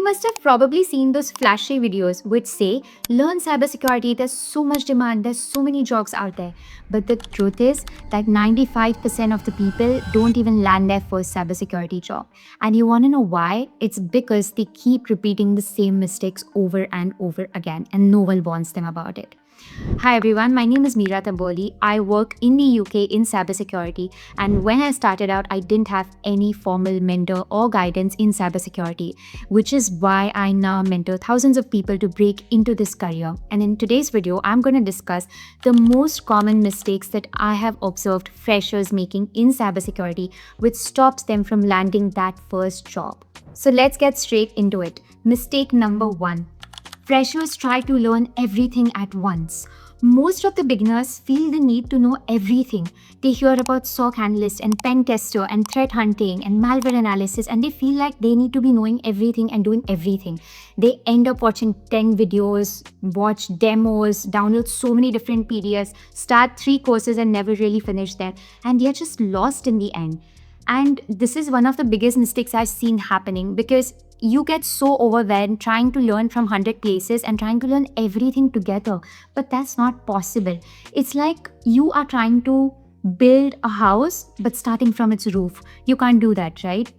You must have probably seen those flashy videos which say, learn cybersecurity, there's so much demand, there's so many jobs out there. But the truth is that 95% of the people don't even land their first cybersecurity job. And you want to know why? It's because they keep repeating the same mistakes over and over again, and no one warns them about it. Hi everyone, my name is Meera Tamboli. I work in the UK in cybersecurity, and when I started out, I didn't have any formal mentor or guidance in cybersecurity, which is why I now mentor thousands of people to break into this career. And in today's video, I'm going to discuss the most common mistakes that I have observed freshers making in cybersecurity, which stops them from landing that first job. So let's get straight into it. Mistake number 1. Freshers try to learn everything at once. Most of the beginners feel the need to know everything. They hear about SOC analyst and pen tester and threat hunting and malware analysis, and they feel like they need to be knowing everything and doing everything. They end up watching 10 videos, watch demos, download so many different PDFs, start 3 courses and never really finish them, and they're just lost in the end. And this is one of the biggest mistakes I've seen happening, because you get so overwhelmed trying to learn from 100 places and trying to learn everything together. But that's not possible. It's like you are trying to build a house but starting from its roof. You can't do that, right?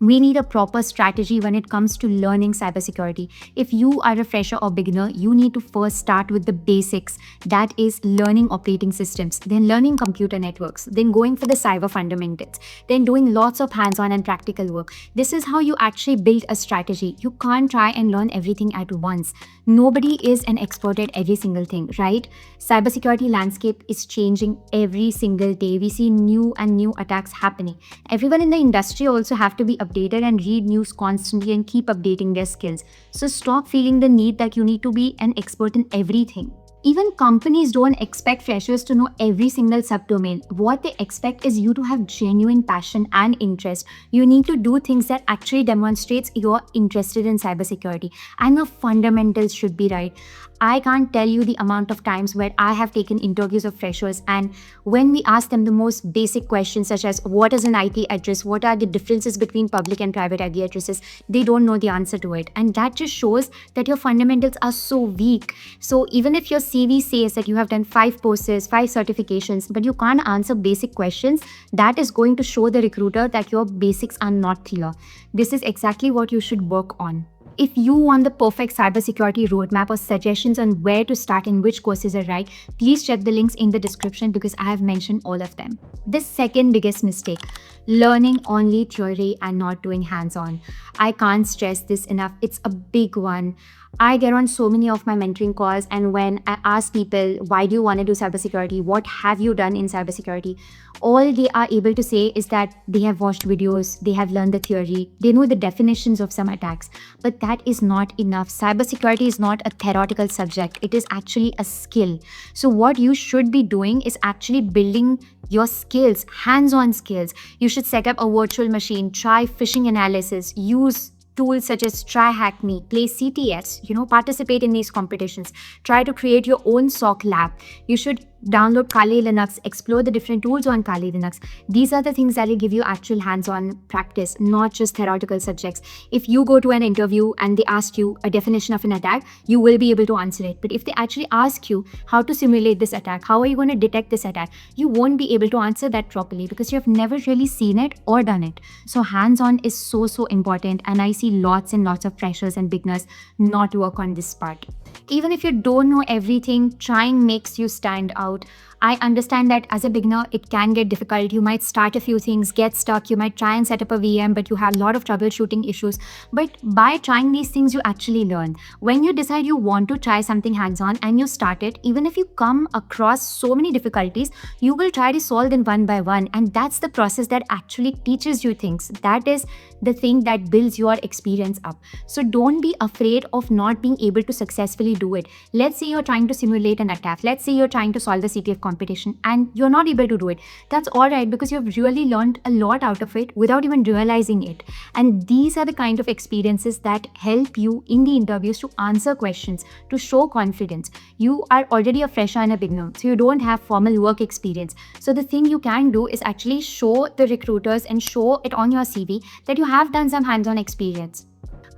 We need a proper strategy when it comes to learning cybersecurity. If you are a fresher or beginner, you need to first start with the basics. That is learning operating systems, then learning computer networks, then going for the cyber fundamentals, then doing lots of hands-on and practical work. This is how you actually build a strategy. You can't try and learn everything at once. Nobody is an expert at every single thing, right? Cybersecurity landscape is changing every single day. We see new and new attacks happening. Everyone in the industry also have to be updated and read news constantly and keep updating their skills. So stop feeling the need that you need to be an expert in everything. Even companies don't expect freshers to know every single subdomain. What they expect is you to have genuine passion and interest. You need to do things that actually demonstrates you're interested in cybersecurity, and the fundamentals should be right. I can't tell you the amount of times where I have taken interviews of freshers, and when we ask them the most basic questions such as what is an IP address, what are the differences between public and private IP addresses, they don't know the answer to it. And that just shows that your fundamentals are so weak. So even if your CV says that you have done 5 courses, 5 certifications, but you can't answer basic questions, that is going to show the recruiter that your basics are not clear. This is exactly what you should work on. If you want the perfect cybersecurity roadmap or suggestions on where to start and which courses are right, please check the links in the description because I have mentioned all of them. The second biggest mistake, learning only theory and not doing hands-on. I can't stress this enough. It's a big one. I get on so many of my mentoring calls, and when I ask people, why do you want to do cybersecurity? What have you done in cybersecurity? All they are able to say is that they have watched videos, they have learned the theory, they know the definitions of some attacks. But that is not enough. Cybersecurity is not a theoretical subject. It is actually a skill. So what you should be doing is actually building your skills, hands-on skills. You should set up a virtual machine, try phishing analysis, use tools such as TryHackMe, play CTS, participate in these competitions, try to create your own SOC lab. You should download Kali Linux, explore the different tools on Kali Linux. These are the things that will give you actual hands-on practice, not just theoretical subjects. If you go to an interview and they ask you a definition of an attack, you will be able to answer it. But if they actually ask you how to simulate this attack, how are you going to detect this attack, you won't be able to answer that properly because you have never really seen it or done it. So hands-on is so important, and I see lots and lots of freshers and beginners not work on this part. Even if you don't know everything, trying makes you stand out. I understand that as a beginner, it can get difficult. You might start a few things, get stuck. You might try and set up a VM, but you have a lot of troubleshooting issues. But by trying these things, you actually learn. When you decide you want to try something hands-on and you start it, even if you come across so many difficulties, you will try to solve them one by one. And that's the process that actually teaches you things. That is the thing that builds your experience up. So don't be afraid of not being able to successfully do it. Let's say you're trying to simulate an attack. Let's say you're trying to solve the CTF competition and you're not able to do it. That's all right, because you've really learned a lot out of it without even realizing it. And these are the kind of experiences that help you in the interviews to answer questions, to show confidence. You are already a fresher and a beginner, so you don't have formal work experience. So the thing you can do is actually show the recruiters and show it on your CV that you have done some hands-on experience.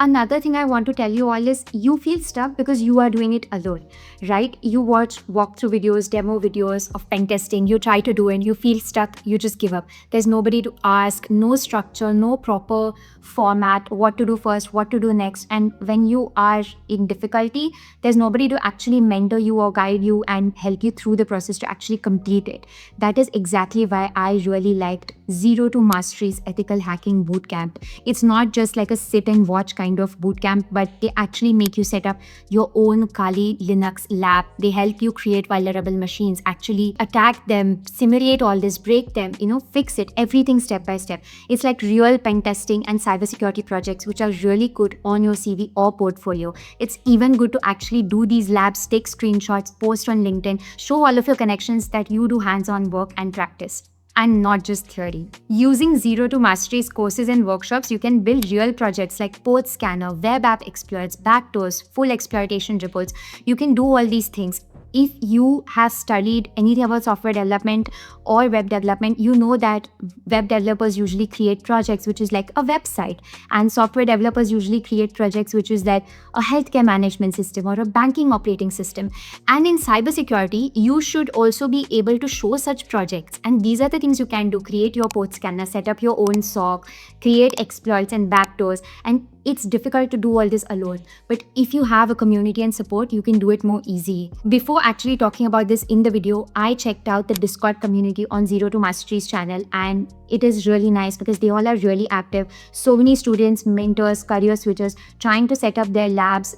Another thing I want to tell you all is you feel stuck because you are doing it alone, right? You watch walkthrough videos, demo videos of pen testing, you try to do it, you feel stuck, you just give up. There's nobody to ask, no structure, no proper format, what to do first, what to do next. And when you are in difficulty, there's nobody to actually mentor you or guide you and help you through the process to actually complete it. That is exactly why I really liked Zero to Mastery's Ethical Hacking Bootcamp. It's not just like a sit and watch kind of bootcamp, but they actually make you set up your own Kali Linux lab. They help you create vulnerable machines, actually attack them, simulate all this, break them, fix it, everything step by step. It's like real pen testing and cybersecurity projects, which are really good on your CV or portfolio. It's even good to actually do these labs, take screenshots, post on LinkedIn, show all of your connections that you do hands-on work and practice, and not just theory. Using Zero to Mastery's courses and workshops, you can build real projects like Port Scanner, web app exploits, backdoors, full exploitation reports. You can do all these things. If you have studied anything about software development or web development, you know that web developers usually create projects which is like a website, and software developers usually create projects which is like a healthcare management system or a banking operating system. And in cybersecurity, you should also be able to show such projects. And these are the things you can do: create your port scanner, set up your own SOC, create exploits and backdoors. And it's difficult to do all this alone, but if you have a community and support, you can do it more easy. Before actually talking about this in the video, I checked out the Discord community on Zero to Mastery's channel, and it is really nice because they all are really active. So many students, mentors, career switchers trying to set up their labs,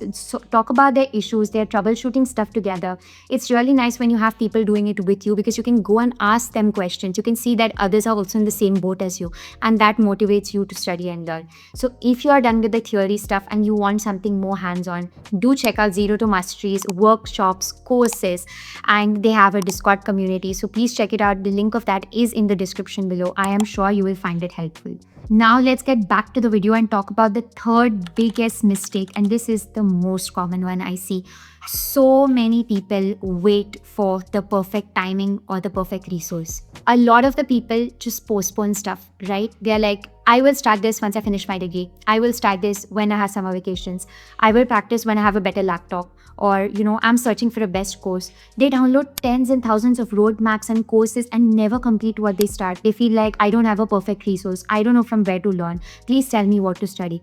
talk about their issues, their troubleshooting stuff together. It's really nice when you have people doing it with you, because you can go and ask them questions. You can see that others are also in the same boat as you, and that motivates you to study and learn. So if you are done with the theory stuff and you want something more hands-on, do check out Zero to Mastery's workshops, courses, and they have a Discord community. So please check it out. The link of that is in the description below. I am sure you will find it helpful. Now let's get back to the video and talk about the third biggest mistake, and this is the most common one I see. So many people wait for the perfect timing or the perfect resource. A lot of the people just postpone stuff, right? They're like, I will start this once I finish my degree. I will start this when I have summer vacations. I will practice when I have a better laptop. Or, I'm searching for a best course. They download tens and thousands of roadmaps and courses and never complete what they start. They feel like, I don't have a perfect resource. I don't know from where to learn. Please tell me what to study.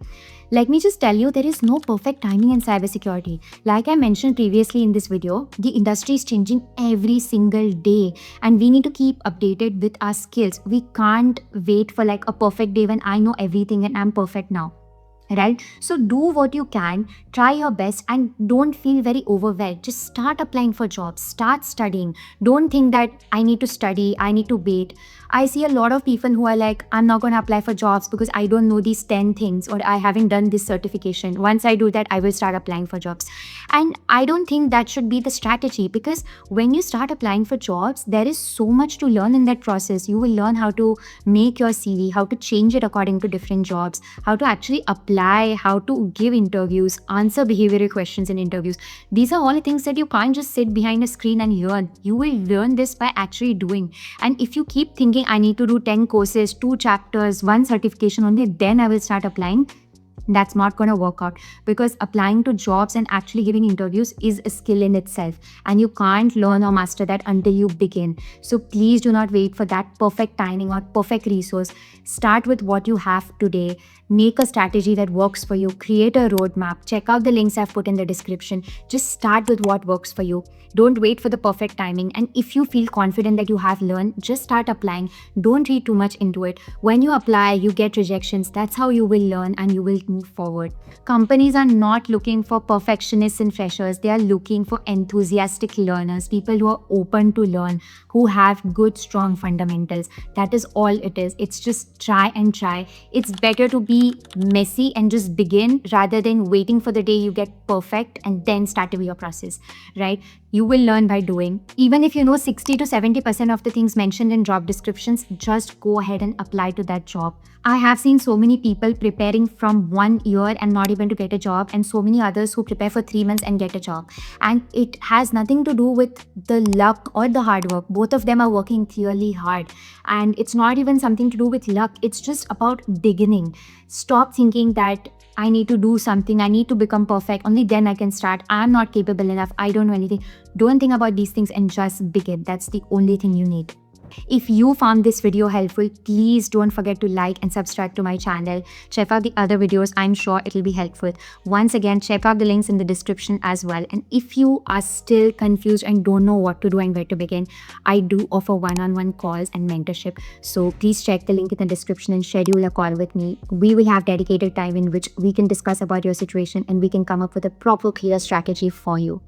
Let me just tell you, there is no perfect timing in cybersecurity. Like I mentioned previously in this video, the industry is changing every single day, and we need to keep updated with our skills. We can't wait for like a perfect day when I know everything and I'm perfect now. Right? So do what you can, try your best, and don't feel very overwhelmed. Just start applying for jobs, start studying. Don't think that I need to study, I need to wait. I see a lot of people who are like, I'm not going to apply for jobs because I don't know these 10 things, or I haven't done this certification. Once I do that, I will start applying for jobs. And I don't think that should be the strategy, because when you start applying for jobs, there is so much to learn in that process. You will learn how to make your CV, how to change it according to different jobs, how to actually apply, how to give interviews, answer behavioral questions in interviews. These are all things that you can't just sit behind a screen and learn. You will learn this by actually doing. And if you keep thinking, I need to do 10 courses, 2 chapters, 1 certification only, then I will start applying, that's not going to work out, because applying to jobs and actually giving interviews is a skill in itself, and you can't learn or master that until you begin. So please do not wait for that perfect timing or perfect resource. Start with what you have today. Make a strategy that works for you. Create a roadmap. Check out the links I've put in the description. Just start with what works for you. Don't wait for the perfect timing. And if you feel confident that you have learned, just start applying. Don't read too much into it. When you apply, you get rejections. That's how you will learn and you will move forward. Companies are not looking for perfectionists and freshers. They are looking for enthusiastic learners, people who are open to learn, who have good, strong fundamentals. That is all it is. It's just try and try. It's better to be messy and just begin rather than waiting for the day you get perfect and then start your process, right? You will learn by doing. Even if you know 60 to 70% of the things mentioned in job descriptions, just go ahead and apply to that job. I have seen so many people preparing from 1 year and not even to get a job, and so many others who prepare for 3 months and get a job. And it has nothing to do with the luck or the hard work. Both of them are working clearly hard. And it's not even something to do with luck. It's just about beginning. Stop thinking that I need to do something, I need to become perfect, only then I can start, I'm not capable enough, I don't know anything. Don't think about these things and just begin. That's the only thing you need. If you found this video helpful, please don't forget to like and subscribe to my channel. Check out the other videos, I'm sure it'll be helpful. Once again, check out the links in the description as well. And if you are still confused and don't know what to do and where to begin, I do offer one-on-one calls and mentorship. So please check the link in the description and schedule a call with me. We will have dedicated time in which we can discuss about your situation and we can come up with a proper clear strategy for you.